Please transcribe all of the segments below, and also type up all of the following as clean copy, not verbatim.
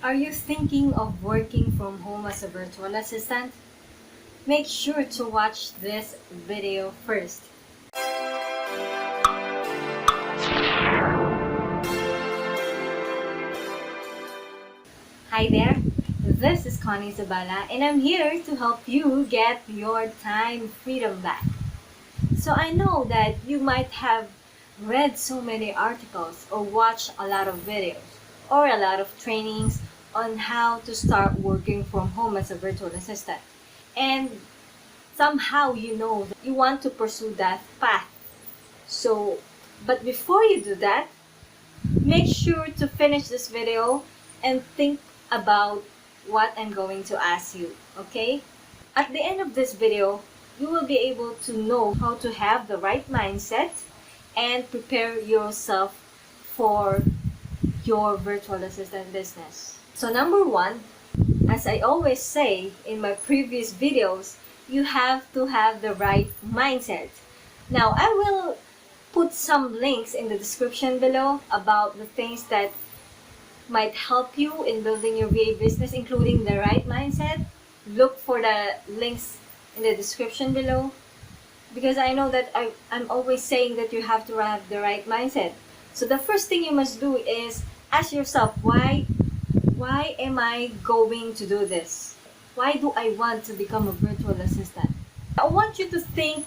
Are you thinking of working from home as a virtual assistant? Make sure to watch this video first. Hi there, this is Connie Zabala and I'm here to help you get your time freedom back. So I know that you might have read so many articles or watched a lot of videos or a lot of trainings on how to start working from home as a virtual assistant. And somehow you know that you want to pursue that path. But before you do that, make sure to finish this video and think about what I'm going to ask you, okay? At the end of this video, you will be able to know how to have the right mindset and prepare yourself for your virtual assistant business. So number one, as I always say in my previous videos, you have to have the right mindset. Now, I will put some links in the description below about the things that might help you in building your VA business, including the right mindset. Look for the links in the description below because I know that I'm always saying that you have to have the right mindset. So the first thing you must do is ask yourself, why am I going to do this? Why do I want to become a virtual assistant? I want you to think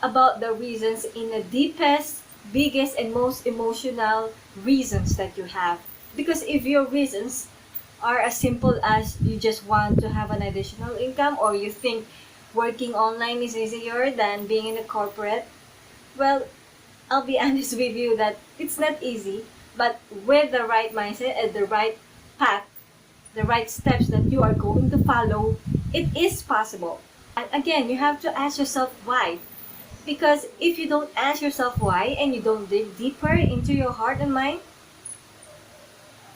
about the reasons in the deepest, biggest, and most emotional reasons that you have. Because if your reasons are as simple as you just want to have an additional income, or you think working online is easier than being in a corporate, well, I'll be honest with you that it's not easy, but with the right mindset and the right path, the right steps that you are going to follow, it is possible. And again, you have to ask yourself why. Because if you don't ask yourself why and you don't dig deeper into your heart and mind,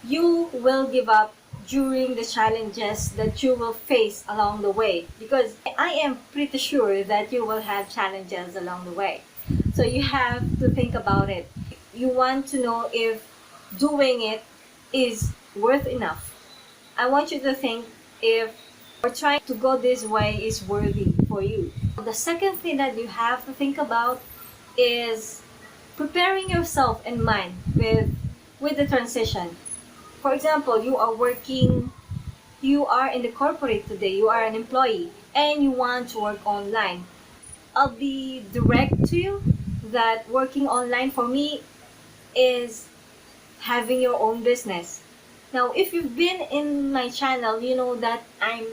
you will give up during the challenges that you will face along the way. Because I am pretty sure that you will have challenges along the way. So you have to think about it. You want to know if doing it is worth enough. I want you to think if trying to go this way is worthy for you. The second thing that you have to think about is preparing yourself in mind with the transition. For example, you are in the corporate today, you are an employee, and you want to work online. I'll be direct to you that working online for me is having your own business. Now, if you've been in my channel, you know that I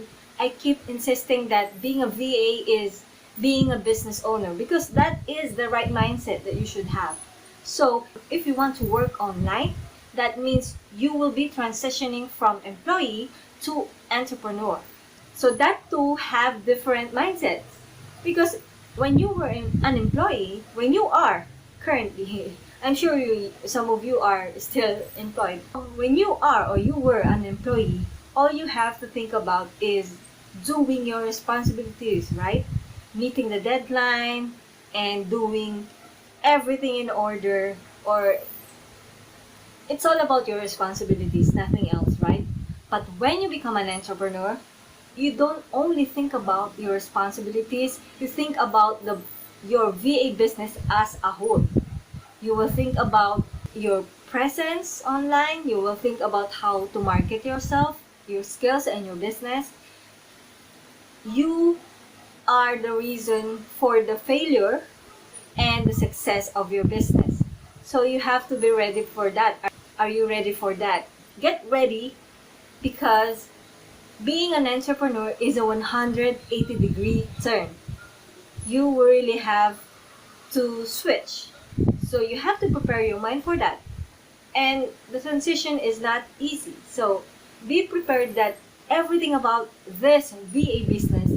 keep insisting that being a VA is being a business owner, because that is the right mindset that you should have. So, if you want to work online, that means you will be transitioning from employee to entrepreneur. So that too have different mindsets. Because when you were an employee, when you are currently, I'm sure some of you are still employed. When you are or you were an employee, all you have to think about is doing your responsibilities, right? Meeting the deadline and doing everything in order, or it's all about your responsibilities, nothing else, right? But when you become an entrepreneur, you don't only think about your responsibilities, you think about your VA business as a whole. You will think about your presence online, you will think about how to market yourself, your skills, and your business. You are the reason for the failure and the success of your business. So you have to be ready for that. Are you ready for that? Get ready, because being an entrepreneur is a 180-degree turn. You really have to switch. So you have to prepare your mind for that. And the transition is not easy. So be prepared that everything about this VA business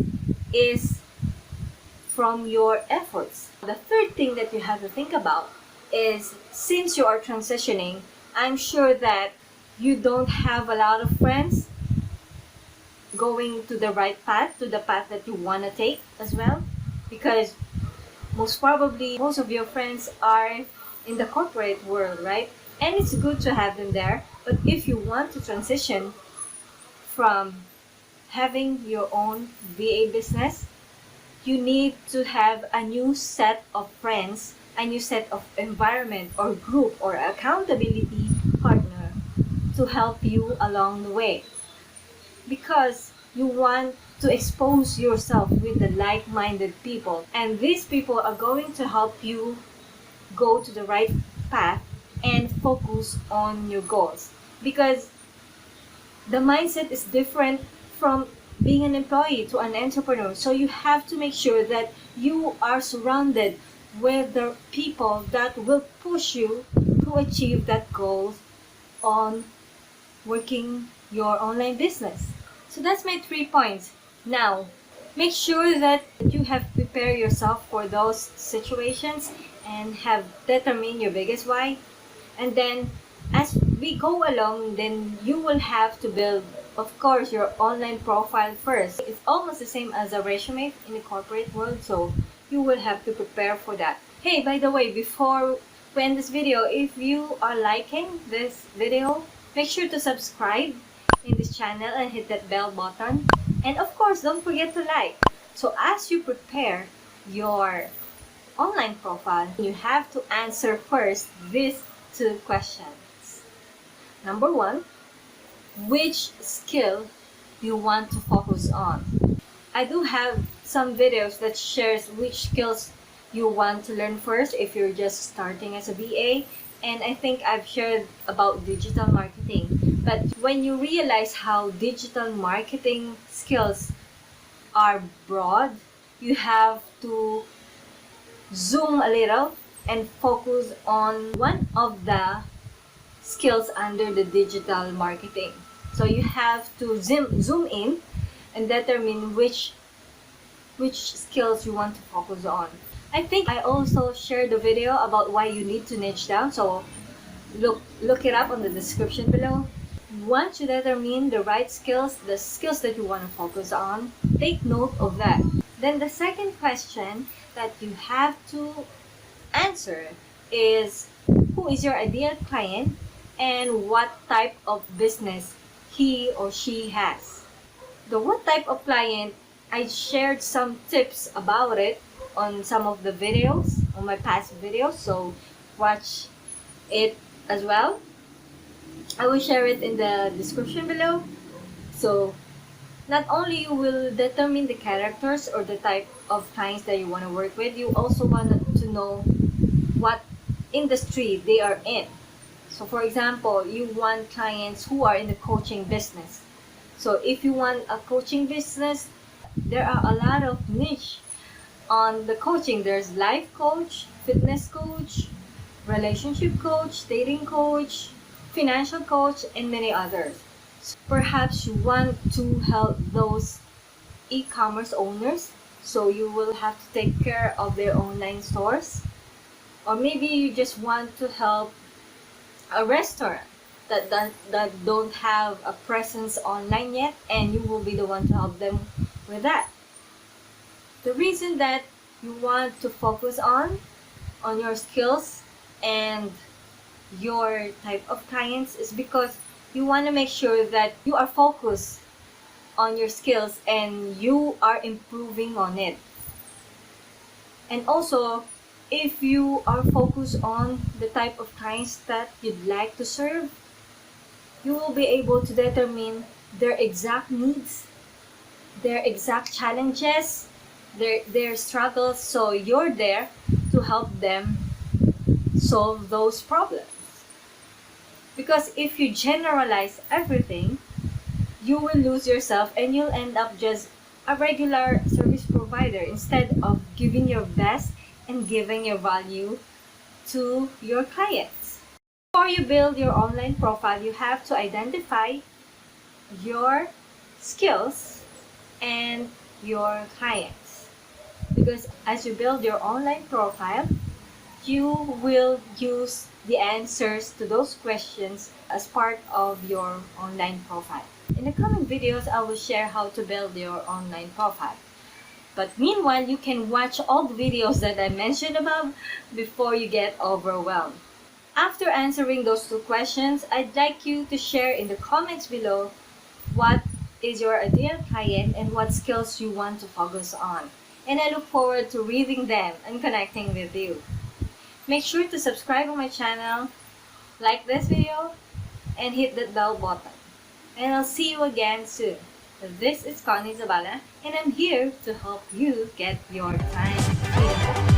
is from your efforts. The third thing that you have to think about is, since you are transitioning, I'm sure that you don't have a lot of friends going to the right path, to the path that you want to take as well. Because most probably, most of your friends are in the corporate world, right? And it's good to have them there. But if you want to transition, from having your own VA business, you need to have a new set of friends, a new set of environment or group or accountability partner to help you along the way. Because you want to expose yourself with the like-minded people, and these people are going to help you go to the right path and focus on your goals. Because the mindset is different from being an employee to an entrepreneur. So you have to make sure that you are surrounded with the people that will push you to achieve that goal on working your online business. So that's my 3 points. Now, make sure that you have prepared yourself for those situations and have determined your biggest why. And then as we go along, then you will have to build, of course, your online profile first. It's almost the same as a resume in the corporate world, so you will have to prepare for that. Hey, by the way, before we end this video, if you are liking this video, make sure to subscribe in this channel and hit that bell button. And of course, don't forget to like. So as you prepare your online profile, you have to answer first these 2 questions. Number 1, which skill you want to focus on? I do have some videos that shares which skills you want to learn first if you're just starting as a VA, and I think I've shared about digital marketing. But when you realize how digital marketing skills are broad, you have to zoom a little and focus on one of the skills under the digital marketing. So you have to zoom in and determine which skills you want to focus on. I think I also shared a video about why you need to niche down, so look it up on the description below. Once you determine the right skills, the skills that you want to focus on, take note of that. Then the second question that you have to answer is, who is your ideal client and what type of business he or she has. The what type of client, I shared some tips about it on some of the videos, on my past videos, so watch it as well. I will share it in the description below. So not only you will determine the characters or the type of clients that you want to work with, you also want to know what industry they are in. So for example, you want clients who are in the coaching business. So if you want a coaching business, there are a lot of niche on the coaching. There's life coach, fitness coach, relationship coach, dating coach, financial coach, and many others. So perhaps you want to help those e-commerce owners, so you will have to take care of their online stores. Or maybe you just want to help a restaurant that don't have a presence online yet, and you will be the one to help them with that. The reason that you want to focus on your skills and your type of clients is because you want to make sure that you are focused on your skills and you are improving on it. And also, if you are focused on the type of clients that you'd like to serve, you will be able to determine their exact needs, their exact challenges, their struggles, so you're there to help them solve those problems. Because if you generalize everything, you will lose yourself and you'll end up just a regular service provider instead of giving your best and giving your value to your clients. Before you build your online profile, you have to identify your skills and your clients. Because as you build your online profile, you will use the answers to those questions as part of your online profile. In the coming videos, I will share how to build your online profile. But meanwhile, you can watch all the videos that I mentioned above before you get overwhelmed. After answering those 2 questions, I'd like you to share in the comments below what is your ideal client and what skills you want to focus on. And I look forward to reading them and connecting with you. Make sure to subscribe on my channel, like this video, and hit that bell button. And I'll see you again soon. This is Connie Zabala, and I'm here to help you get your time freedom.